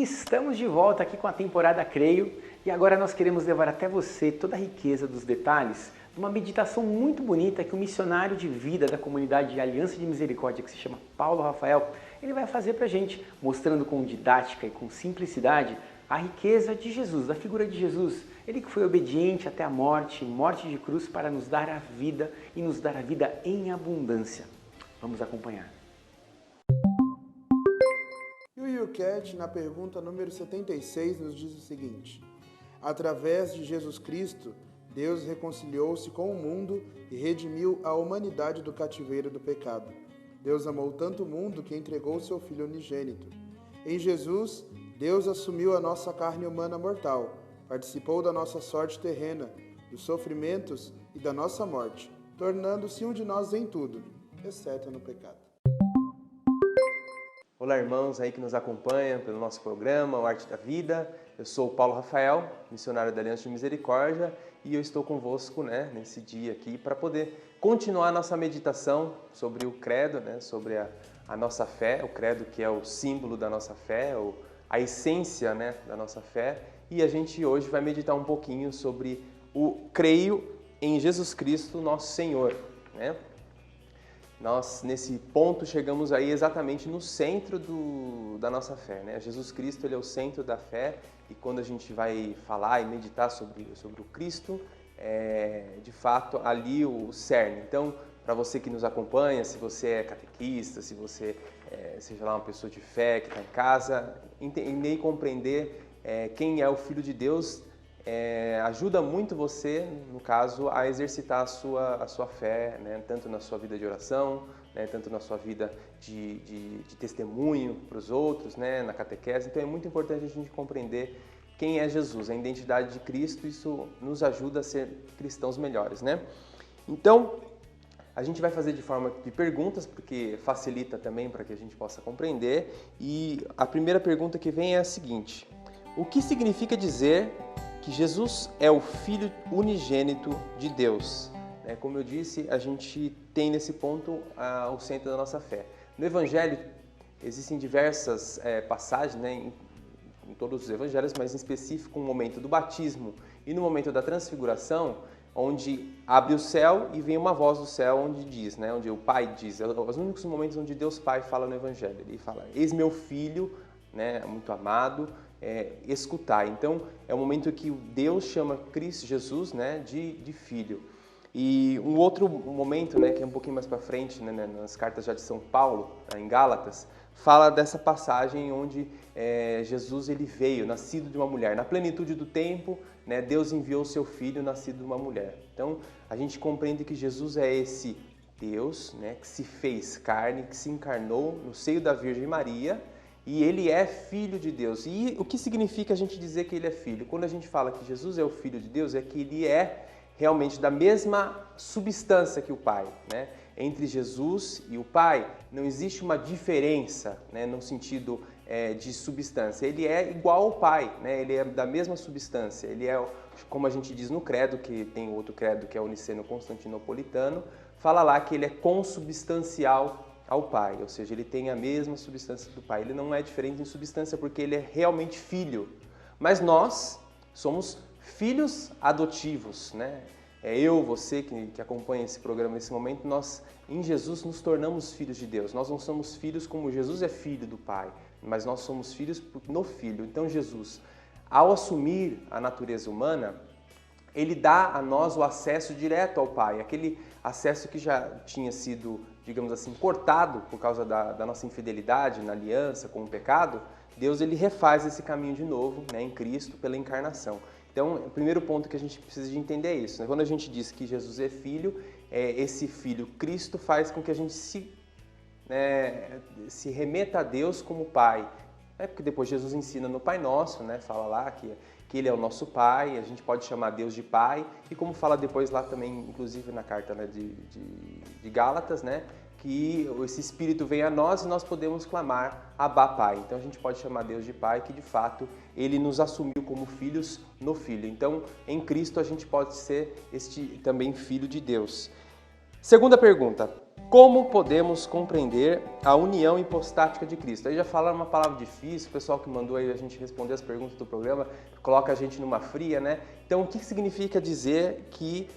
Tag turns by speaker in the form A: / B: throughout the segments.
A: E estamos de volta aqui com a temporada Creio e agora nós queremos levar até você toda a riqueza dos detalhes de uma meditação muito bonita que o missionário de vida da comunidade de Aliança de Misericórdia, que se chama Paulo Rafael, ele vai fazer pra gente, mostrando com didática e com simplicidade a riqueza de Jesus, da figura de Jesus. Ele que foi obediente até a morte de cruz para nos dar a vida e nos dar a vida em abundância. Vamos acompanhar.
B: E o YouCat, na pergunta número 76, nos diz o seguinte: através de Jesus Cristo, Deus reconciliou-se com o mundo e redimiu a humanidade do cativeiro do pecado. Deus amou tanto o mundo que entregou seu Filho unigênito. Em Jesus, Deus assumiu a nossa carne humana mortal, participou da nossa sorte terrena, dos sofrimentos e da nossa morte, tornando-se um de nós em tudo, exceto no pecado.
C: Olá, irmãos aí que nos acompanham pelo nosso programa, o Arte da Vida. Eu sou o Paulo Rafael, missionário da Aliança de Misericórdia, e eu estou convosco nesse dia aqui para poder continuar a nossa meditação sobre o credo, sobre a nossa fé, o credo que é o símbolo da nossa fé, a essência da nossa fé. E a gente hoje vai meditar um pouquinho sobre o creio em Jesus Cristo, nosso Senhor. Nós, nesse ponto, chegamos aí exatamente no centro da nossa fé. Jesus Cristo, ele é o centro da fé, e quando a gente vai falar e meditar sobre o Cristo, de fato, ali o cerne. Então, para você que nos acompanha, se você é catequista, se você seja lá uma pessoa de fé que está em casa, entender e compreender quem é o Filho de Deus, ajuda muito você, no caso, a exercitar a sua fé, tanto na sua vida de oração, tanto na sua vida de testemunho para os outros, na catequese. Então é muito importante a gente compreender quem é Jesus, a identidade de Cristo. Isso nos ajuda a ser cristãos melhores. Então, a gente vai fazer de forma de perguntas, porque facilita também para que a gente possa compreender. E a primeira pergunta que vem é a seguinte: o que significa dizer que Jesus é o Filho unigênito de Deus? Como eu disse, a gente tem nesse ponto o centro da nossa fé. No Evangelho existem diversas passagens, em todos os Evangelhos, mas em específico no momento do batismo e no momento da transfiguração, onde abre o céu e vem uma voz do céu onde diz, onde o Pai diz, os únicos momentos onde Deus Pai fala no Evangelho. Ele fala: eis meu Filho, muito amado, escutar. Então, é o momento que Deus chama Cristo Jesus de Filho. E um outro momento, que é um pouquinho mais para frente, nas cartas já de São Paulo, em Gálatas, fala dessa passagem onde Jesus ele veio, nascido de uma mulher. Na plenitude do tempo, Deus enviou o seu Filho, nascido de uma mulher. Então, a gente compreende que Jesus é esse Deus, que se fez carne, que se encarnou no seio da Virgem Maria, e ele é Filho de Deus. E o que significa a gente dizer que ele é Filho? Quando a gente fala que Jesus é o Filho de Deus, é que ele é realmente da mesma substância que o Pai. Entre Jesus e o Pai não existe uma diferença no sentido de substância. Ele é igual ao Pai, ele é da mesma substância. Ele é, como a gente diz no credo, que tem outro credo que é o niceno-constantinopolitano, fala lá que ele é consubstancial ao Pai, ou seja, ele tem a mesma substância do Pai. Ele não é diferente em substância porque ele é realmente filho. Mas nós somos filhos adotivos, Eu, você que acompanha esse programa nesse momento, nós em Jesus nos tornamos filhos de Deus. Nós não somos filhos como Jesus é filho do Pai, mas nós somos filhos no Filho. Então Jesus, ao assumir a natureza humana, ele dá a nós o acesso direto ao Pai, aquele acesso que já tinha sido, digamos assim, cortado por causa da nossa infidelidade na aliança com o pecado. Deus ele refaz esse caminho de novo, em Cristo, pela encarnação. Então, o primeiro ponto que a gente precisa de entender é isso. Quando a gente diz que Jesus é Filho, esse Filho, Cristo, faz com que a gente se remeta a Deus como Pai. Porque depois Jesus ensina no Pai Nosso, fala lá que Ele é o nosso Pai, a gente pode chamar Deus de Pai, e como fala depois lá também, inclusive na carta de Gálatas, que esse Espírito vem a nós e nós podemos clamar Abba Pai. Então a gente pode chamar Deus de Pai, que de fato Ele nos assumiu como filhos no Filho. Então em Cristo a gente pode ser também filho de Deus. Segunda pergunta: como podemos compreender a união hipostática de Cristo? Aí já falaram uma palavra difícil, o pessoal que mandou aí a gente responder as perguntas do programa coloca a gente numa fria, né? Então, o que significa dizer que,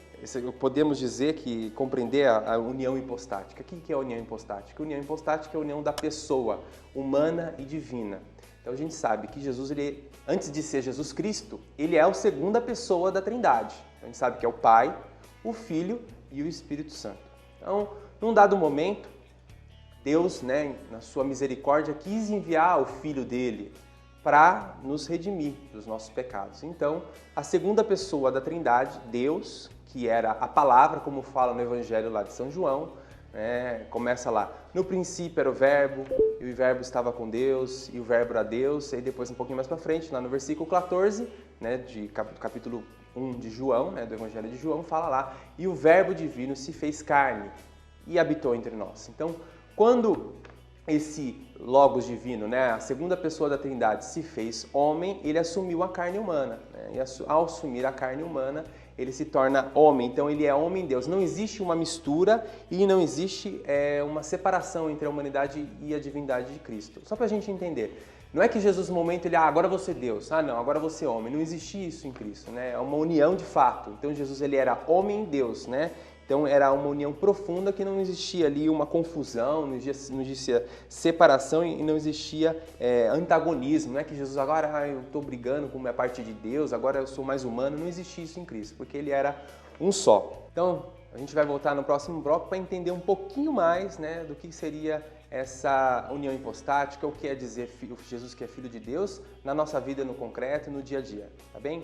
C: podemos dizer que compreender a união hipostática? O que é a união hipostática? A união hipostática é a união da pessoa humana e divina. Então, a gente sabe que Jesus, antes de ser Jesus Cristo, ele é a segunda pessoa da Trindade. Então, a gente sabe que é o Pai, o Filho e o Espírito Santo. Então, num dado momento, Deus, na sua misericórdia, quis enviar o Filho dele para nos redimir dos nossos pecados. Então, a segunda pessoa da Trindade, Deus, que era a palavra, como fala no Evangelho lá de São João, começa lá, no princípio era o Verbo, e o Verbo estava com Deus, e o Verbo era Deus, e depois um pouquinho mais para frente, lá no versículo 14, de capítulo 1 de João, do Evangelho de João, fala lá, e o Verbo divino se fez carne e habitou entre nós. Então, quando esse Logos divino, a segunda pessoa da Trindade, se fez homem, ele assumiu a carne humana. E ao assumir a carne humana, ele se torna homem. Então, ele é homem-deus. Não existe uma mistura e não existe uma separação entre a humanidade e a divindade de Cristo. Só para a gente entender. Não é que Jesus, no momento, ele, agora vou ser Deus. Não, agora vou ser homem. Não existia isso em Cristo, É uma união de fato. Então, Jesus, ele era homem-deus, Então, era uma união profunda que não existia ali uma confusão, não existia separação e não existia antagonismo. Não é que Jesus agora eu estou brigando com a parte de Deus, agora eu sou mais humano. Não existia isso em Cristo, porque ele era um só. Então, a gente vai voltar no próximo bloco para entender um pouquinho mais do que seria essa união hipostática, o que é dizer Jesus que é Filho de Deus, na nossa vida no concreto, no dia a dia. Tá bem?